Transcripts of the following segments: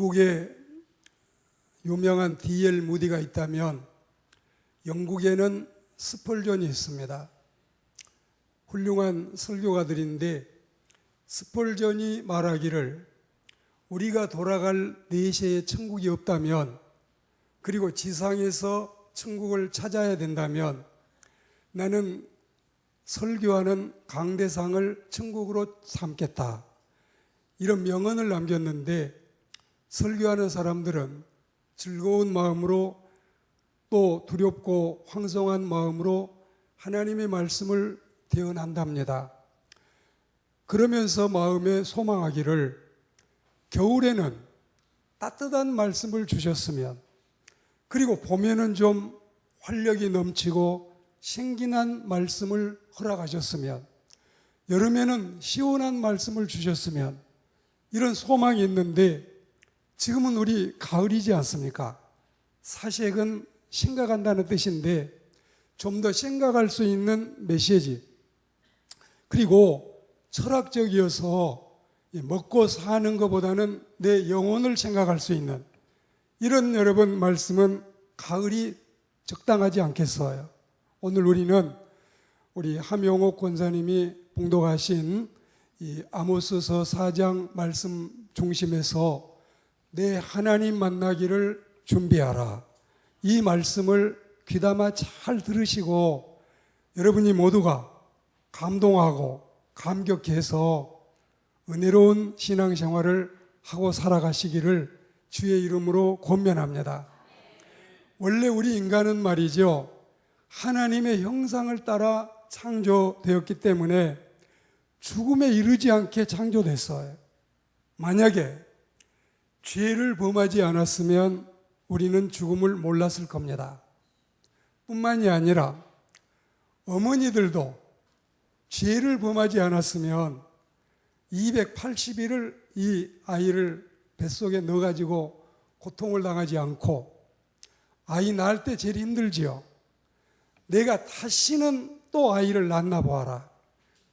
영국에 유명한 D.L. 무디가 있다면 영국에는 스펄전이 있습니다. 훌륭한 설교가들인데 스펄전이 말하기를 우리가 돌아갈 내세에 천국이 없다면, 그리고 지상에서 천국을 찾아야 된다면 나는 설교하는 강대상을 천국으로 삼겠다, 이런 명언을 남겼는데, 설교하는 사람들은 즐거운 마음으로 또 두렵고 황송한 마음으로 하나님의 말씀을 대언한답니다. 그러면서 마음에 소망하기를 겨울에는 따뜻한 말씀을 주셨으면, 그리고 봄에는 좀 활력이 넘치고 생기난 말씀을 허락하셨으면, 여름에는 시원한 말씀을 주셨으면, 이런 소망이 있는데 지금은 우리 가을이지 않습니까? 사색은 생각한다는 뜻인데 좀 더 생각할 수 있는 메시지, 그리고 철학적이어서 먹고 사는 것보다는 내 영혼을 생각할 수 있는 이런 여러분 말씀은 가을이 적당하지 않겠어요? 오늘 우리는 우리 함용옥 권사님이 봉독하신 이 아모스서 4장 말씀 중심에서 내 하나님 만나기를 준비하라, 이 말씀을 귀담아 잘 들으시고 여러분이 모두가 감동하고 감격해서 은혜로운 신앙생활을 하고 살아가시기를 주의 이름으로 권면합니다. 원래 우리 인간은 말이죠, 하나님의 형상을 따라 창조되었기 때문에 죽음에 이르지 않게 창조됐어요. 만약에 죄를 범하지 않았으면 우리는 죽음을 몰랐을 겁니다. 뿐만이 아니라 어머니들도 죄를 범하지 않았으면 280일을 이 아이를 뱃속에 넣어가지고 고통을 당하지 않고, 아이 낳을 때 제일 힘들지요. 내가 다시는 또 아이를 낳나 보아라.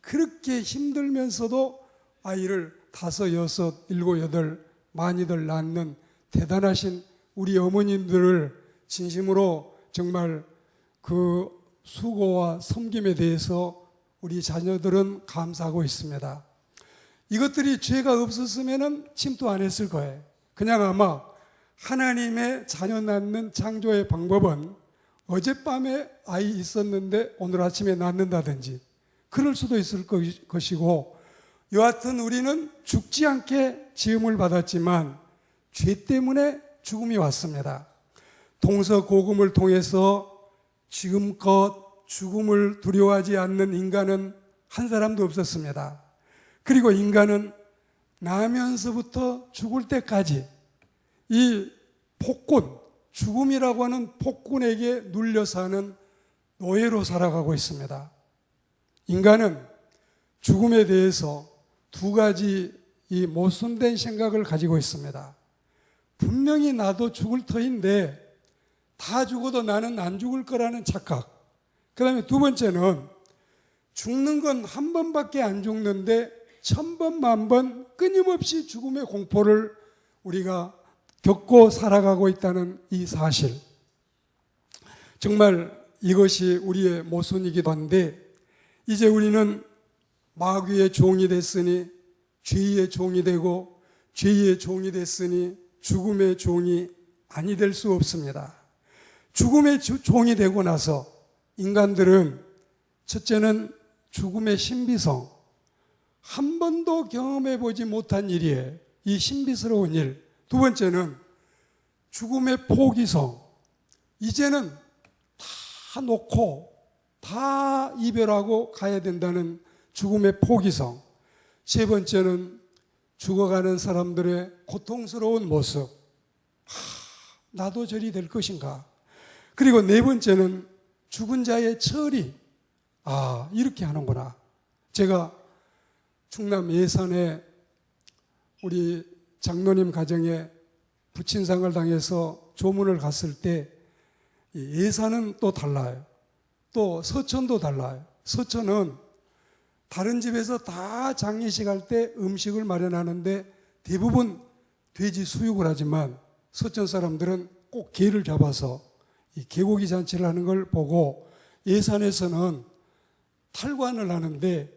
그렇게 힘들면서도 아이를 5, 6, 7, 8 많이들 낳는 대단하신 우리 어머님들을 진심으로 정말 그 수고와 섬김에 대해서 우리 자녀들은 감사하고 있습니다. 이것들이 죄가 없었으면 침투 안 했을 거예요. 그냥 아마 하나님의 자녀 낳는 창조의 방법은 어젯밤에 아이 있었는데 오늘 아침에 낳는다든지 그럴 수도 있을 것이고, 여하튼 우리는 죽지 않게 지음을 받았지만 죄 때문에 죽음이 왔습니다. 동서고금을 통해서 지금껏 죽음을 두려워하지 않는 인간은 한 사람도 없었습니다. 그리고 인간은 나면서부터 죽을 때까지 이 폭군, 죽음이라고 하는 폭군에게 눌려 사는 노예로 살아가고 있습니다. 인간은 죽음에 대해서 2가지 이 모순된 생각을 가지고 있습니다. 분명히 나도 죽을 터인데 다 죽어도 나는 안 죽을 거라는 착각. 그 다음에 2번째는 죽는 건 한 번밖에 안 죽는데 1000번, 10,000번 끊임없이 죽음의 공포를 우리가 겪고 살아가고 있다는 이 사실. 정말 이것이 우리의 모순이기도 한데, 이제 우리는 마귀의 종이 됐으니 죄의 종이 되고, 죄의 종이 됐으니 죽음의 종이 아니 될 수 없습니다. 죽음의 종이 되고 나서 인간들은 첫째는 죽음의 신비성, 한 번도 경험해 보지 못한 일이에요. 이 신비스러운 일. 2번째는 죽음의 포기성, 이제는 다 놓고 다 이별하고 가야 된다는 죽음의 포기성. 3번째는 죽어가는 사람들의 고통스러운 모습, 나도 저리 될 것인가. 그리고 4번째는 죽은 자의 처리, 이렇게 하는구나. 제가 충남 예산에 우리 장로님 가정에 부친상을 당해서 조문을 갔을 때 예산은 또 달라요. 또 서천도 달라요. 서천은 다른 집에서 다 장례식 할 때 음식을 마련하는데 대부분 돼지 수육을 하지만 서천 사람들은 꼭 개를 잡아서 이 개고기 잔치를 하는 걸 보고 예산에서는 탈관을 하는데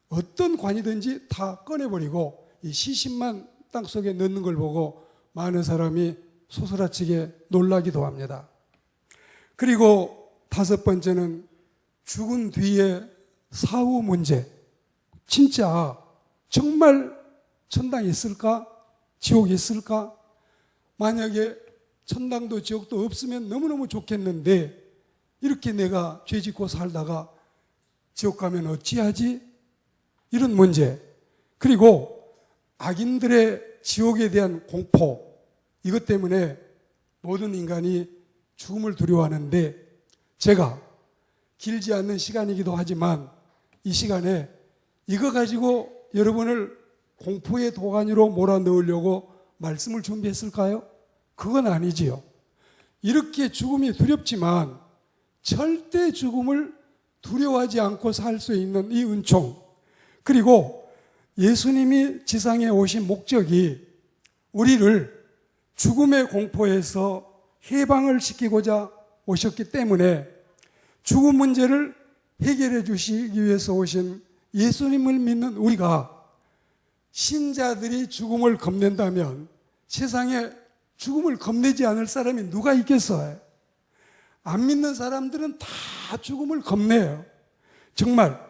어떤 관이든지 다 꺼내버리고 이 시신만 땅속에 넣는 걸 보고 많은 사람이 소스라치게 놀라기도 합니다. 그리고 다섯 번째는 죽은 뒤에 사후 문제. 진짜 정말 천당이 있을까? 지옥이 있을까? 만약에 천당도 지옥도 없으면 너무너무 좋겠는데 이렇게 내가 죄 짓고 살다가 지옥 가면 어찌하지? 이런 문제. 그리고 악인들의 지옥에 대한 공포. 이것 때문에 모든 인간이 죽음을 두려워하는데 제가 길지 않는 시간이기도 하지만 이 시간에 이거 가지고 여러분을 공포의 도가니로 몰아넣으려고 말씀을 준비했을까요? 그건 아니지요. 이렇게 죽음이 두렵지만 절대 죽음을 두려워하지 않고 살 수 있는 이 은총, 그리고 예수님이 지상에 오신 목적이 우리를 죽음의 공포에서 해방을 시키고자 오셨기 때문에 죽음 문제를 해결해 주시기 위해서 오신 예수님을 믿는 우리가 신자들이 죽음을 겁낸다면 세상에 죽음을 겁내지 않을 사람이 누가 있겠어요? 안 믿는 사람들은 다 죽음을 겁내요. 정말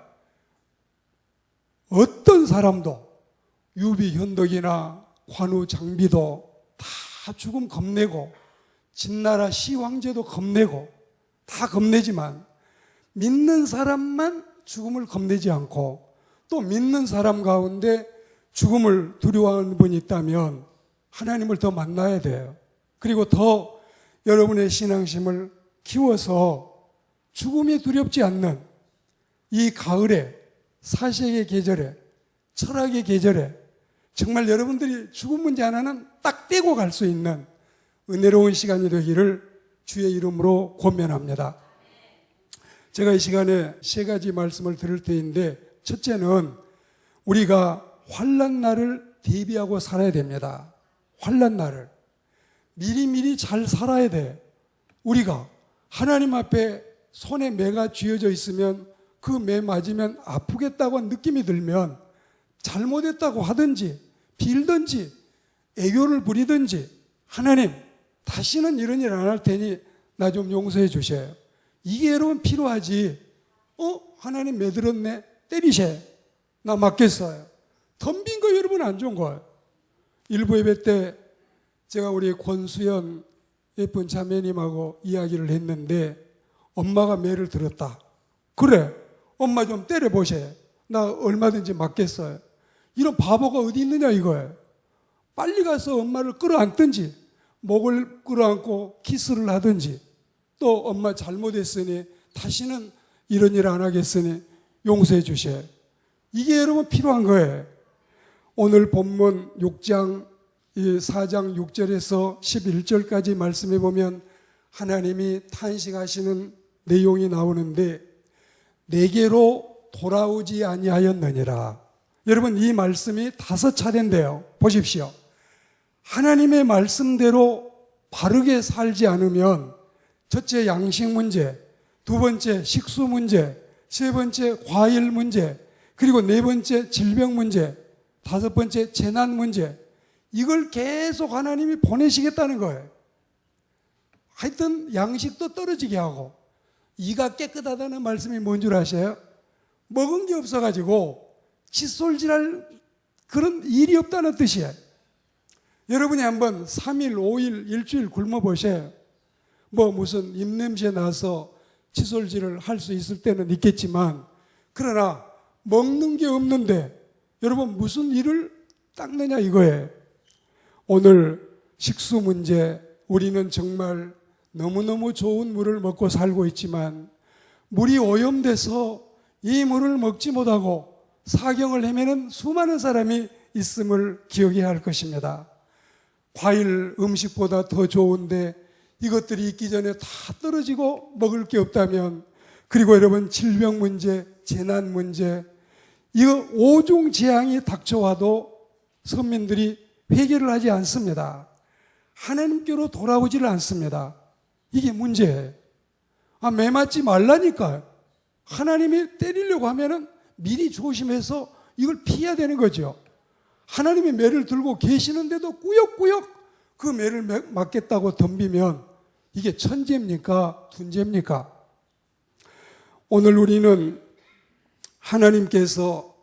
어떤 사람도 유비현덕이나 관우장비도 다 죽음 겁내고 진나라 시황제도 겁내고 다 겁내지만 믿는 사람만 죽음을 겁내지 않고 또 믿는 사람 가운데 죽음을 두려워하는 분이 있다면 하나님을 더 만나야 돼요. 그리고 더 여러분의 신앙심을 키워서 죽음이 두렵지 않는 이 가을에, 사색의 계절에, 철학의 계절에 정말 여러분들이 죽음 문제 하나는 딱 떼고 갈 수 있는 은혜로운 시간이 되기를 주의 이름으로 권면합니다. 제가 이 시간에 세 가지 말씀을 드릴 때인데 첫째는 우리가 환난 날을 대비하고 살아야 됩니다. 환난 날을 미리미리 잘 살아야 돼. 우리가 하나님 앞에 손에 매가 쥐어져 있으면 그 매 맞으면 아프겠다고 느낌이 들면 잘못했다고 하든지 빌든지 애교를 부리든지 하나님 다시는 이런 일 안 할 테니 나 좀 용서해 주셔요. 이게 여러분 필요하지. 하나님 매 들었네 때리셔. 나 맞겠어요. 덤빈 거 여러분 안 좋은 거예요. 일부 예배 때 제가 우리 권수연 예쁜 자매님하고 이야기를 했는데 엄마가 매를 들었다. 그래 엄마 좀 때려보세요. 나 얼마든지 맞겠어요. 이런 바보가 어디 있느냐 이거예요. 빨리 가서 엄마를 끌어안든지 목을 끌어안고 키스를 하든지 또 엄마 잘못했으니 다시는 이런 일 안 하겠으니 용서해 주셔요. 이게 여러분 필요한 거예요. 오늘 본문 6장 4장 6절에서 11절까지 말씀해 보면 하나님이 탄식하시는 내용이 나오는데 내게로 돌아오지 아니하였느니라. 여러분 이 말씀이 5차례인데요. 보십시오. 하나님의 말씀대로 바르게 살지 않으면 첫째 양식 문제, 두 번째 식수 문제, 세 번째 과일 문제, 그리고 네 번째 질병 문제, 다섯 번째 재난 문제, 이걸 계속 하나님이 보내시겠다는 거예요. 하여튼 양식도 떨어지게 하고 이가 깨끗하다는 말씀이 뭔 줄 아세요? 먹은 게 없어가지고 칫솔질할 그런 일이 없다는 뜻이에요. 여러분이 한번 3일, 5일, 일주일 굶어보세요. 무슨 입냄새 나서 칫솔질을 할 수 있을 때는 있겠지만 그러나 먹는 게 없는데 여러분 무슨 일을 닦느냐 이거예요. 오늘 식수 문제, 우리는 정말 너무너무 좋은 물을 먹고 살고 있지만 물이 오염돼서 이 물을 먹지 못하고 사경을 헤매는 수많은 사람이 있음을 기억해야 할 것입니다. 과일 음식보다 더 좋은데 이것들이 있기 전에 다 떨어지고 먹을 게 없다면, 그리고 여러분 질병 문제, 재난 문제, 이거 5종 재앙이 닥쳐와도 선민들이 회개를 하지 않습니다. 하나님께로 돌아오지를 않습니다. 이게 문제예요. 매 맞지 말라니까요. 하나님이 때리려고 하면은 미리 조심해서 이걸 피해야 되는 거죠. 하나님이 매를 들고 계시는데도 꾸역꾸역 그 매를 맞겠다고 덤비면 이게 천재입니까? 둔재입니까? 오늘 우리는 하나님께서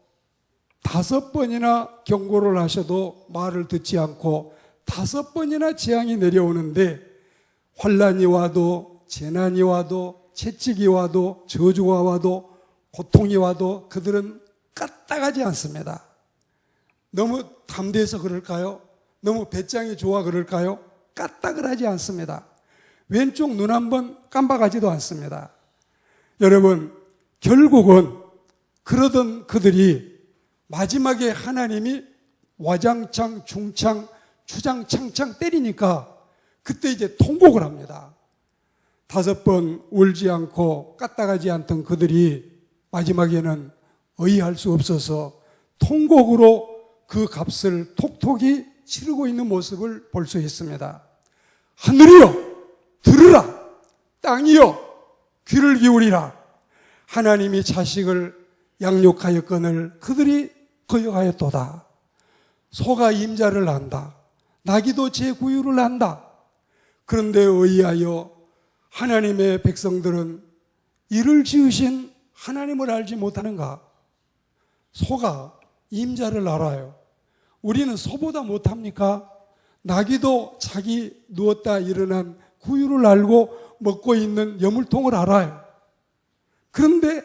5번이나 경고를 하셔도 말을 듣지 않고 5번이나 재앙이 내려오는데 환난이 와도 재난이 와도 채찍이 와도 저주가 와도 고통이 와도 그들은 까딱하지 않습니다. 너무 담대해서 그럴까요? 너무 배짱이 좋아 그럴까요? 까딱을 하지 않습니다. 왼쪽 눈 한번 깜박하지도 않습니다. 여러분, 결국은 그러던 그들이 마지막에 하나님이 와장창 중창 주장창창 때리니까 그때 이제 통곡을 합니다. 5번 울지 않고 까딱하지 않던 그들이 마지막에는 의의할 수 없어서 통곡으로 그 값을 톡톡히 치르고 있는 모습을 볼 수 있습니다. 하늘이여 들으라, 땅이여 귀를 기울이라. 하나님이 자식을 양육하였거늘 그들이 거역하였도다. 소가 임자를 낳는다. 나귀도 제 구유를 낳는다. 그런데 의하여 하나님의 백성들은 이를 지으신 하나님을 알지 못하는가? 소가 임자를 알아요. 우리는 소보다 못합니까? 나귀도 자기 누웠다 일어난 구유를 알고 먹고 있는 여물통을 알아요. 그런데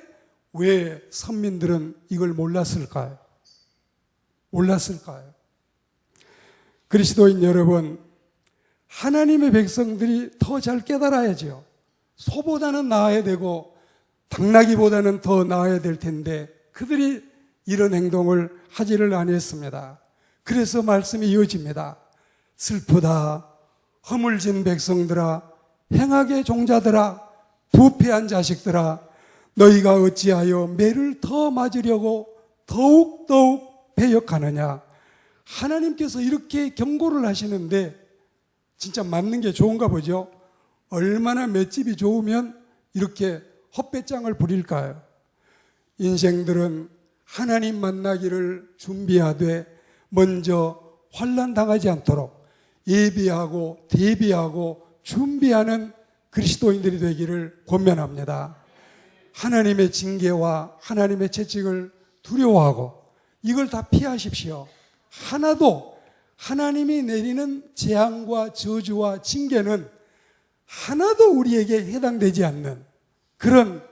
왜 선민들은 이걸 몰랐을까요? 몰랐을까요? 그리스도인 여러분, 하나님의 백성들이 더 잘 깨달아야죠. 소보다는 나아야 되고 당나귀보다는 더 나아야 될 텐데 그들이 이런 행동을 하지를 않았습니다. 그래서 말씀이 이어집니다. 슬프다 허물진 백성들아, 행악의 종자들아, 부패한 자식들아, 너희가 어찌하여 매를 더 맞으려고 더욱 배역하느냐. 하나님께서 이렇게 경고를 하시는데 진짜 맞는 게 좋은가 보죠. 얼마나 맷집이 좋으면 이렇게 헛배짱을 부릴까요? 인생들은 하나님 만나기를 준비하되 먼저 환난 당하지 않도록 예비하고 대비하고 준비하는 그리스도인들이 되기를 권면합니다. 하나님의 징계와 하나님의 채찍을 두려워하고 이걸 다 피하십시오. 하나도 하나님이 내리는 재앙과 저주와 징계는 하나도 우리에게 해당되지 않는 그런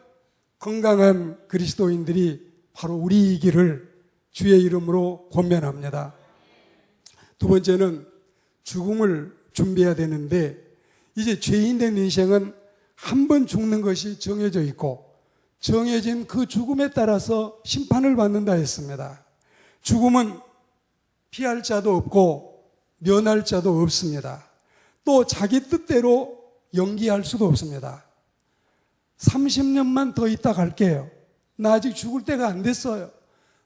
건강한 그리스도인들이 바로 우리이기를 주의 이름으로 권면합니다. 두 번째는 죽음을 준비해야 되는데 이제 죄인된 인생은 한 번 죽는 것이 정해져 있고 정해진 그 죽음에 따라서 심판을 받는다 했습니다. 죽음은 피할 자도 없고 면할 자도 없습니다. 또 자기 뜻대로 연기할 수도 없습니다. 30년만 더 있다 갈게요. 나 아직 죽을 때가 안 됐어요.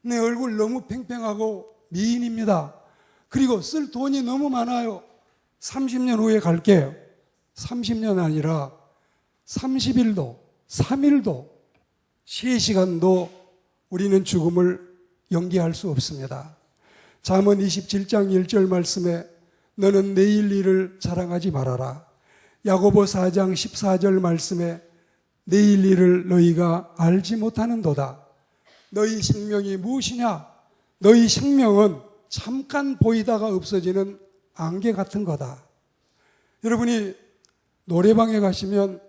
내 얼굴 너무 팽팽하고 미인입니다. 그리고 쓸 돈이 너무 많아요. 30년 후에 갈게요. 30년 아니라 30일도 3일도 3시간도 우리는 죽음을 연기할 수 없습니다. 잠언 27장 1절 말씀에 너는 내일 일을 자랑하지 말아라. 야고보 4장 14절 말씀에 내일 일을 너희가 알지 못하는도다. 너희 생명이 무엇이냐? 너희 생명은 잠깐 보이다가 없어지는 안개 같은 거다. 여러분이 노래방에 가시면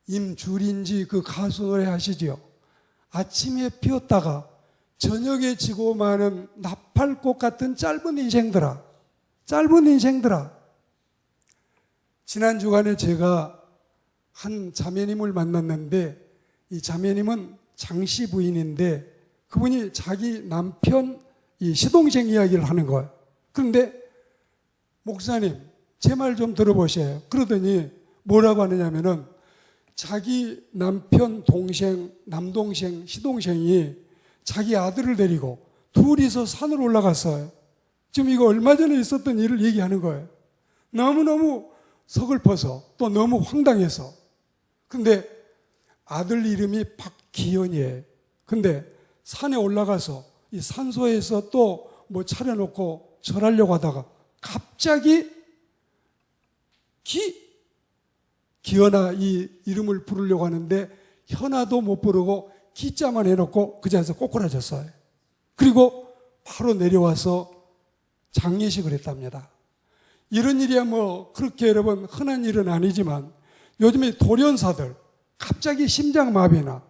임주린지 그 가수 노래 하시지요. 아침에 피었다가 저녁에 지고 마는 나팔꽃 같은 짧은 인생들아. 지난 주간에 제가 한 자매님을 만났는데 이 자매님은 장씨 부인인데 그분이 자기 남편 이 시동생 이야기를 하는 거예요. 그런데 목사님 제 말 좀 들어보세요. 그러더니 뭐라고 하느냐면은 자기 남편 동생, 남동생, 시동생이 자기 아들을 데리고 둘이서 산을 올라갔어요. 지금 이거 얼마 전에 있었던 일을 얘기하는 거예요. 너무너무 서글퍼서 또 너무 황당해서. 근데 아들 이름이 박기현이에요. 근데 산에 올라가서 이 산소에서 또 뭐 차려놓고 절하려고 하다가 갑자기 기현아 이 이름을 부르려고 하는데 현아도 못 부르고 기자만 해놓고 그 자리에서 꼬꾸라졌어요. 그리고 바로 내려와서 장례식을 했답니다. 이런 일이야 뭐 그렇게 여러분 흔한 일은 아니지만 요즘에 돌연사들 갑자기 심장마비나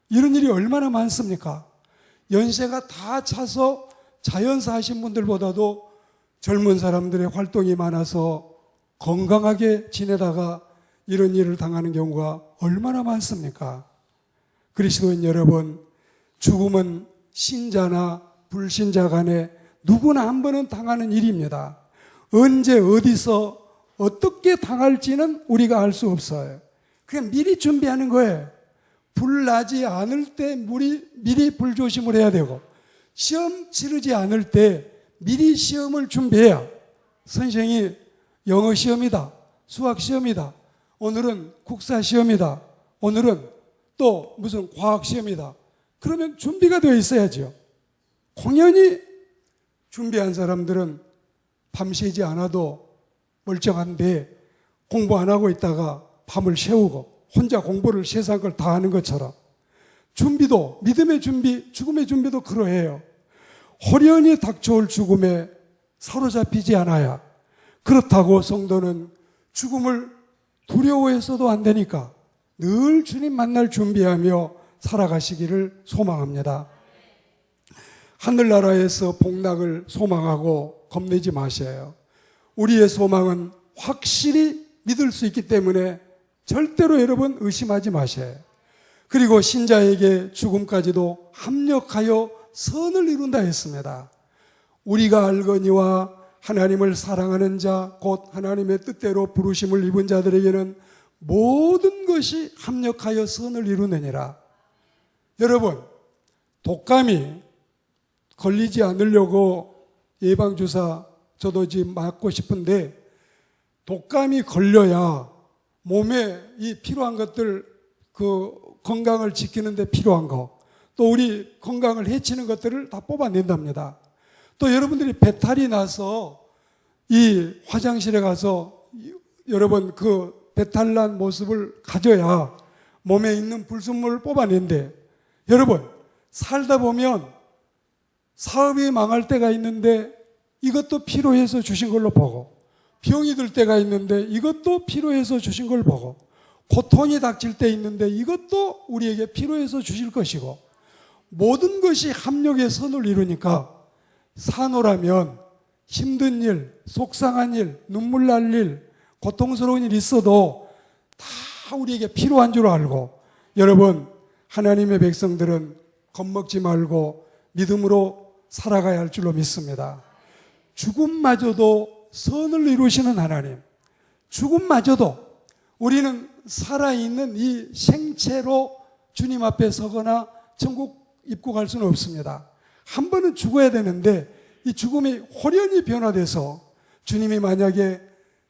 이런 일이 얼마나 많습니까? 연세가 다 차서 자연사 하신 분들보다도 젊은 사람들의 활동이 많아서 건강하게 지내다가 이런 일을 당하는 경우가 얼마나 많습니까? 그리스도인 여러분, 죽음은 신자나 불신자 간에 누구나 한 번은 당하는 일입니다. 언제 어디서 어떻게 당할지는 우리가 알 수 없어요. 그냥 미리 준비하는 거예요. 불 나지 않을 때 미리 불조심을 해야 되고 시험 치르지 않을 때 미리 시험을 준비해야 선생이 영어 시험이다, 수학 시험이다, 오늘은 국사 시험이다, 오늘은 또 무슨 과학 시험이다. 그러면 준비가 되어 있어야죠. 공연히 준비한 사람들은 밤새지 않아도 멀쩡한데 공부 안 하고 있다가 밤을 새우고 혼자 공부를 세상 걸 다 하는 것처럼 준비도, 믿음의 준비, 죽음의 준비도 그러해요. 호련히 닥쳐올 죽음에 사로잡히지 않아야. 그렇다고 성도는 죽음을 두려워해서도 안 되니까 늘 주님 만날 준비하며 살아가시기를 소망합니다. 하늘나라에서 복락을 소망하고 겁내지 마셔요. 우리의 소망은 확실히 믿을 수 있기 때문에 절대로 여러분 의심하지 마셔요. 그리고 신자에게 죽음까지도 합력하여 선을 이룬다 했습니다. 우리가 알거니와 하나님을 사랑하는 자, 곧 하나님의 뜻대로 부르심을 입은 자들에게는 모든 것이 합력하여 선을 이루느니라. 여러분, 독감이 걸리지 않으려고 예방주사 저도 지금 맞고 싶은데 독감이 걸려야 몸에 이 필요한 것들 건강을 지키는 데 필요한 거, 또 우리 건강을 해치는 것들을 다 뽑아낸답니다. 또 여러분들이 배탈이 나서 이 화장실에 가서 여러분 그 배탈난 모습을 가져야 몸에 있는 불순물을 뽑아낸대. 여러분 살다 보면 사업이 망할 때가 있는데 이것도 필요해서 주신 걸로 보고, 병이 들 때가 있는데 이것도 필요해서 주신 걸 보고, 고통이 닥칠 때 있는데 이것도 우리에게 필요해서 주실 것이고, 모든 것이 합력의 선을 이루니까 산호라면 힘든 일, 속상한 일, 눈물 날 일, 고통스러운 일 있어도 다 우리에게 필요한 줄 알고, 여러분 하나님의 백성들은 겁먹지 말고 믿음으로 살아가야 할 줄로 믿습니다. 죽음마저도 선을 이루시는 하나님, 죽음마저도 우리는 살아있는 이 생체로 주님 앞에 서거나 천국 입고 갈 수는 없습니다. 한 번은 죽어야 되는데 이 죽음이 호련히 변화돼서 주님이 만약에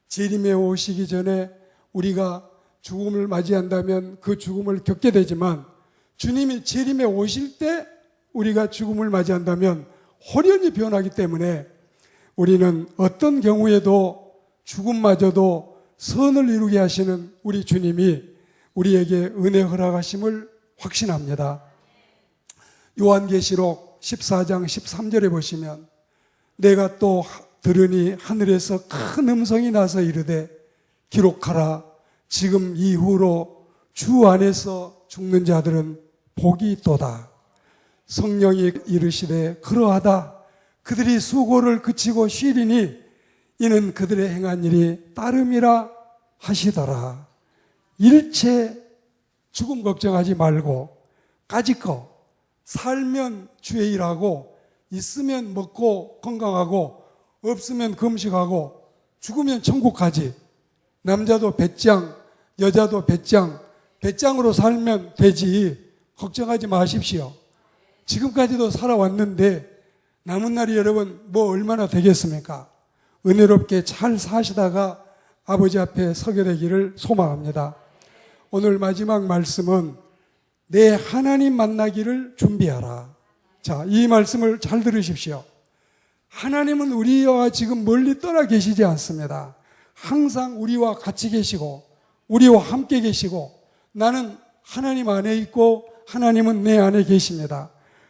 재림에 오시기 전에 우리가 죽음을 맞이한다면 그 죽음을 겪게 되지만, 주님이 재림에 오실 때 우리가 죽음을 맞이한다면 호련히 변하기 때문에 우리는 어떤 경우에도 죽음마저도 선을 이루게 하시는 우리 주님이 우리에게 은혜 허락하심을 확신합니다. 요한계시록 14장 13절에 보시면 내가 또 들으니 하늘에서 큰 음성이 나서 이르되 기록하라, 지금 이후로 주 안에서 죽는 자들은 복이 있도다. 성령이 이르시되 그러하다. 그들이 수고를 그치고 쉬리니 이는 그들의 행한 일이 따름이라 하시더라. 일체 죽음 걱정하지 말고 까짓거 살면 주의 일하고, 있으면 먹고 건강하고, 없으면 금식하고, 죽으면 천국 가지. 남자도 배짱, 여자도 배짱, 배짱으로 살면 되지. 걱정하지 마십시오. 지금까지도 살아왔는데 남은 날이 여러분 뭐 얼마나 되겠습니까? 은혜롭게 잘 사시다가 아버지 앞에 서게 되기를 소망합니다. 오늘 마지막 말씀은 내 하나님 만나기를 준비하라. 자, 이 말씀을 잘 들으십시오. 하나님은 우리와 지금 멀리 떠나 계시지 않습니다. 항상 우리와 같이 계시고 우리와 함께 계시고 나는 하나님 안에 있고 하나님은 내 안에 계십니다.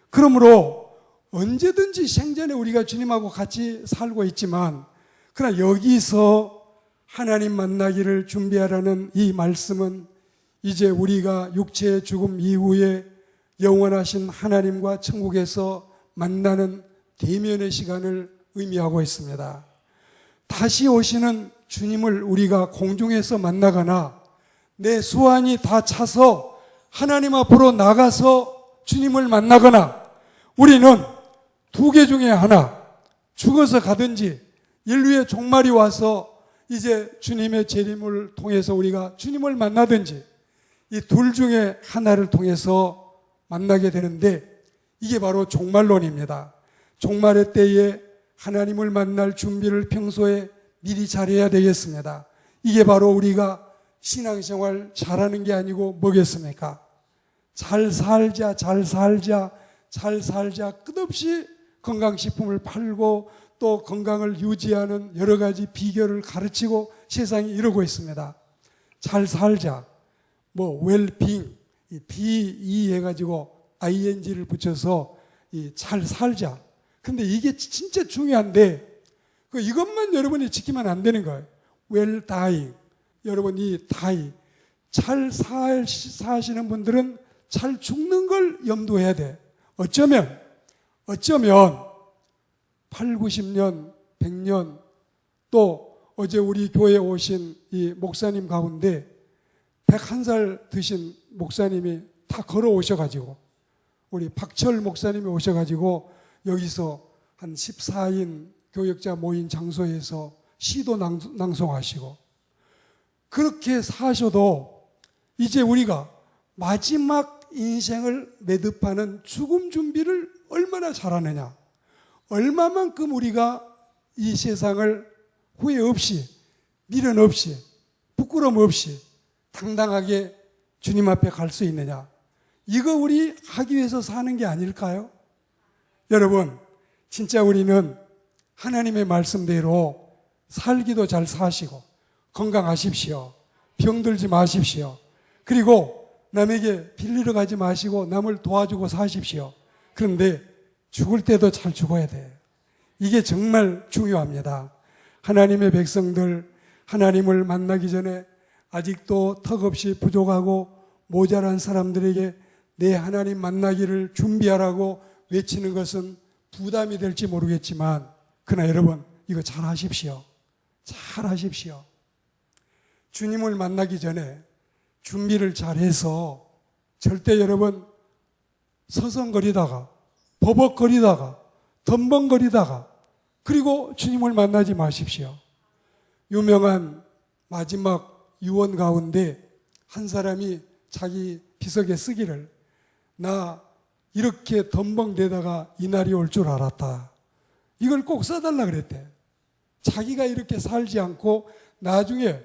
그러므로 언제든지 생전에 우리가 주님하고 같이 살고 있지만 그러나 여기서 하나님 만나기를 준비하라는 이 말씀은 이제 우리가 육체의 죽음 이후에 영원하신 하나님과 천국에서 만나는 대면의 시간을 의미하고 있습니다. 다시 오시는 주님을 우리가 공중에서 만나거나 내 수완이 다 차서 하나님 앞으로 나가서 주님을 만나거나 우리는 두 개 중에 하나, 죽어서 가든지 인류의 종말이 와서 이제 주님의 재림을 통해서 우리가 주님을 만나든지 이 둘 중에 하나를 통해서 만나게 되는데 이게 바로 종말론입니다. 종말의 때에 하나님을 만날 준비를 평소에 미리 잘해야 되겠습니다. 이게 바로 우리가 신앙생활 잘하는 게 아니고 뭐겠습니까? 잘 살자, 잘 살자, 잘 살자 끝없이 건강식품을 팔고 또 건강을 유지하는 여러 가지 비결을 가르치고 세상이 이러고 있습니다. 잘 살자, 뭐 웰빙, BE 해가지고 ING를 붙여서 잘 살자. 근데 이게 진짜 중요한데 이것만 여러분이 지키면 안 되는 거예요. well dying. 여러분 이 die. 잘 사시는 분들은 잘 죽는 걸 염두해야 돼. 어쩌면 8, 90년, 100년 또 어제 우리 교회에 오신 이 목사님 가운데 101살 드신 목사님이 다 걸어오셔가지고 우리 박철 목사님이 오셔가지고 여기서 한 14인 교역자 모인 장소에서 시도 낭송하시고 그렇게 사셔도 이제 우리가 마지막 인생을 매듭하는 죽음 준비를 얼마나 잘하느냐, 얼마만큼 우리가 이 세상을 후회 없이 미련 없이 부끄러움 없이 당당하게 주님 앞에 갈 수 있느냐, 이거 우리 하기 위해서 사는 게 아닐까요? 여러분 진짜 우리는 하나님의 말씀대로 살기도 잘 사시고 건강하십시오. 병들지 마십시오. 그리고 남에게 빌리러 가지 마시고 남을 도와주고 사십시오. 그런데 죽을 때도 잘 죽어야 돼요. 이게 정말 중요합니다. 하나님의 백성들 하나님을 만나기 전에 아직도 턱없이 부족하고 모자란 사람들에게 내 하나님 만나기를 준비하라고 외치는 것은 부담이 될지 모르겠지만 그러나 여러분 이거 잘 하십시오. 잘 하십시오. 주님을 만나기 전에 준비를 잘해서 절대 여러분 서성거리다가 버벅거리다가 덤벙거리다가 그리고 주님을 만나지 마십시오. 유명한 마지막 유언 가운데 한 사람이 자기 비석에 쓰기를 나 이렇게 덤벙대다가 이날이 올 줄 알았다. 이걸 꼭 써달라 그랬대. 자기가 이렇게 살지 않고 나중에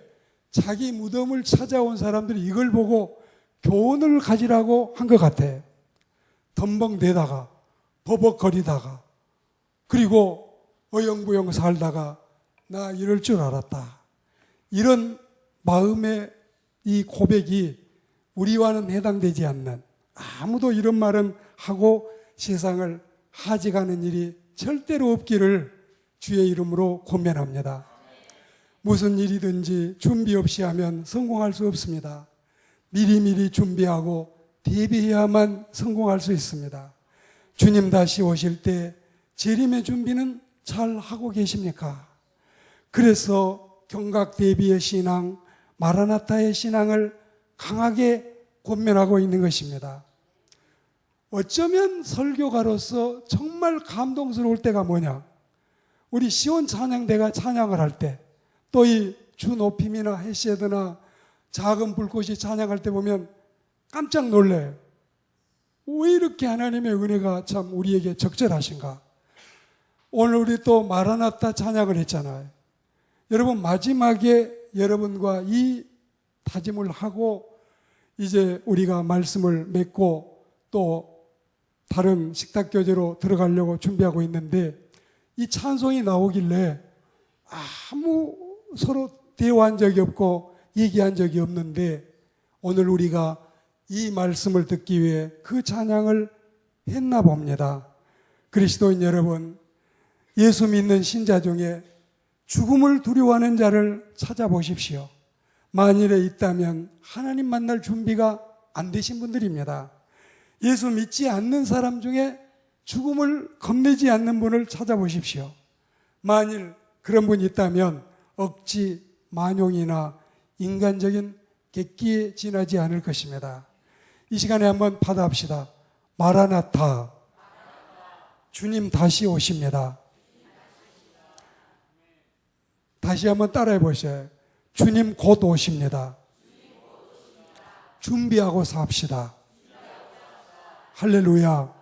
자기 무덤을 찾아온 사람들이 이걸 보고 교훈을 가지라고 한 것 같아. 덤벙대다가 버벅거리다가 그리고 어영부영 살다가 나 이럴 줄 알았다. 이런 마음의 이 고백이 우리와는 해당되지 않는, 아무도 이런 말은 하고 세상을 하직하는 일이 절대로 없기를 주의 이름으로 권면합니다. 무슨 일이든지 준비 없이 하면 성공할 수 없습니다. 미리미리 준비하고 대비해야만 성공할 수 있습니다. 주님 다시 오실 때 재림의 준비는 잘 하고 계십니까? 그래서 경각 대비의 신앙, 마라나타의 신앙을 강하게 권면하고 있는 것입니다. 어쩌면 설교가로서 정말 감동스러울 때가 뭐냐? 우리 시온 찬양대가 찬양을 할 때, 또 이 주 높임이나 헤세드나 작은 불꽃이 찬양할 때 보면 깜짝 놀래요. 왜 이렇게 하나님의 은혜가 참 우리에게 적절하신가? 오늘 우리 또 마라나타 찬양을 했잖아요. 여러분 마지막에 여러분과 이 다짐을 하고 이제 우리가 말씀을 맺고 또 다른 식탁교제로 들어가려고 준비하고 있는데 이 찬송이 나오길래 아무 서로 대화한 적이 없고 얘기한 적이 없는데 오늘 우리가 이 말씀을 듣기 위해 그 찬양을 했나 봅니다. 그리스도인 여러분, 예수 믿는 신자 중에 죽음을 두려워하는 자를 찾아보십시오. 만일에 있다면 하나님 만날 준비가 안 되신 분들입니다. 예수 믿지 않는 사람 중에 죽음을 겁내지 않는 분을 찾아보십시오. 만일 그런 분이 있다면 억지, 만용이나 인간적인 객기에 지나지 않을 것입니다. 이 시간에 한번 받아합시다. 마라나타, 주님 다시 오십니다. 다시 한번 따라해 보세요. 주님 곧 오십니다. 준비하고 삽시다. 할렐루야.